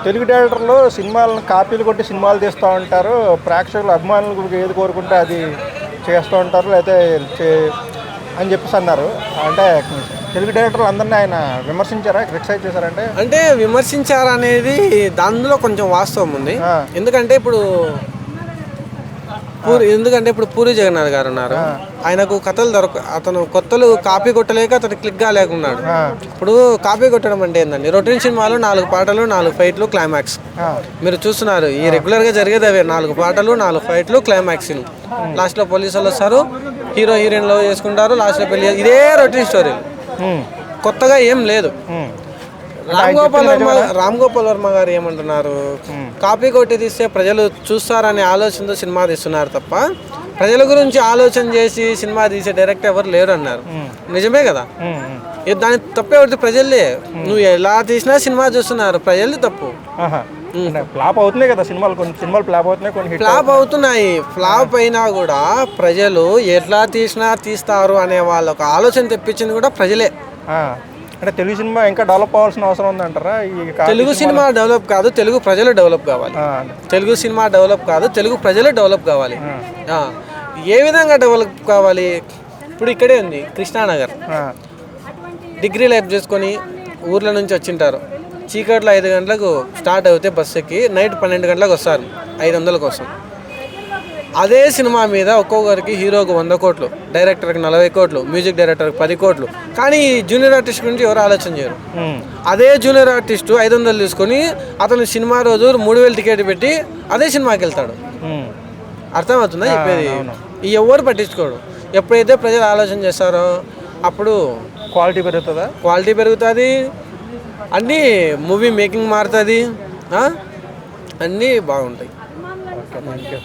తెలుగు డైరెక్టర్లు సినిమాలను కాపీలు కొట్టి సినిమాలు తీస్తూ ఉంటారు. ప్రేక్షకులు అభిమానులు ఏది కోరుకుంటే అది చేస్తూ ఉంటారు లేకపోతే అని చెప్పేసి అన్నారు. అంటే తెలుగు డైరెక్టర్లు అందరినీ ఆయన విమర్శించారా, క్రిటిసైజ్ చేశారంటే? అంటే విమర్శించారనేది దానిలో కొంచెం వాస్తవం ఉంది. ఎందుకంటే ఇప్పుడు పూరి జగన్నాథ్ గారు ఉన్నారు. ఆయనకు కథలు అతను కొత్తలు కాపీ కొట్టలేక అతను క్లిక్ కాలేకున్నాడు. ఇప్పుడు కాపీ కొట్టడం అంటే ఏంటండి, రొటీన్ సినిమాలు 4 పాటలు 4 ఫైట్లు క్లైమాక్స్ మీరు చూస్తున్నారు. ఈ రెగ్యులర్గా జరిగేది అవే 4 పాటలు 4 ఫైట్లు క్లైమాక్స్. లాస్ట్లో పోలీసు వాళ్ళు వస్తారు, హీరో హీరోయిన్ లవ్ చేసుకుంటారు, లాస్ట్లో పెళ్లి. ఇదే రొటీన్ స్టోరీ, కొత్తగా ఏం లేదు. రామ్ గోపాల్ వర్మ గారు ఏమంటున్నారు, కాపీ కొట్టి తీస్తే ప్రజలు చూస్తారనే ఆలోచనతో సినిమా తీస్తున్నారు తప్ప ప్రజల గురించి ఆలోచన చేసి సినిమా తీసే డైరెక్టర్ ఎవరు లేరు అన్నారు. నిజమే కదా, దాని తప్పేవరిది ప్రజలే. నువ్వు ఎలా తీసినా సినిమా చూస్తున్నారు, ప్రజలు తప్పు. ఫ్లాప్ అవుతున్నాయి కదా సినిమాలు, కొన్ని సినిమాలు ఫ్లాప్ అవుతున్నాయి, కొన్ని ఫ్లాప్ అవుతున్నాయి. ఫ్లాప్ అయినా కూడా ప్రజలు ఎట్లా తీసినా తీస్తారు అనే వాళ్ళ ఒక ఆలోచన తెప్పించింది కూడా ప్రజలే. అంటే తెలుగు సినిమా ఇంకా డెవలప్ అవ్వాల్సిన అవసరం ఉందంటారా? తెలుగు సినిమా డెవలప్ కాదు, తెలుగు ప్రజలు డెవలప్ కావాలి. తెలుగు సినిమా డెవలప్ కాదు, తెలుగు ప్రజలు డెవలప్ కావాలి. ఏ విధంగా డెవలప్ కావాలి? ఇప్పుడు ఇక్కడే ఉంది కృష్ణానగర్, డిగ్రీ లైఫ్ చేసుకొని ఊర్ల నుంచి వచ్చింటారు. చీకట్లో 5 గంటలకు స్టార్ట్ అవుతే బస్సు ఎక్కి నైట్ 12 గంటలకు వస్తారు 500 కోసం. అదే సినిమా మీద ఒక్కొక్కరికి హీరోకు 100 కోట్లు, డైరెక్టర్కి 40 కోట్లు, మ్యూజిక్ డైరెక్టర్కి 10 కోట్లు. కానీ జూనియర్ ఆర్టిస్ట్ గురించి ఎవరు ఆలోచన చేయరు. అదే జూనియర్ ఆర్టిస్టు 500 తీసుకొని అతను సినిమా రోజు 3000 టికెట్ పెట్టి అదే సినిమాకి వెళ్తాడు. అర్థమవుతుందా చెప్పేది? ఎవరు పట్టించుకోడు. ఎప్పుడైతే ప్రజలు ఆలోచన చేస్తారో అప్పుడు క్వాలిటీ పెరుగుతుంది, అన్నీ మూవీ మేకింగ్ మారుతుంది, అన్నీ బాగుంటాయి.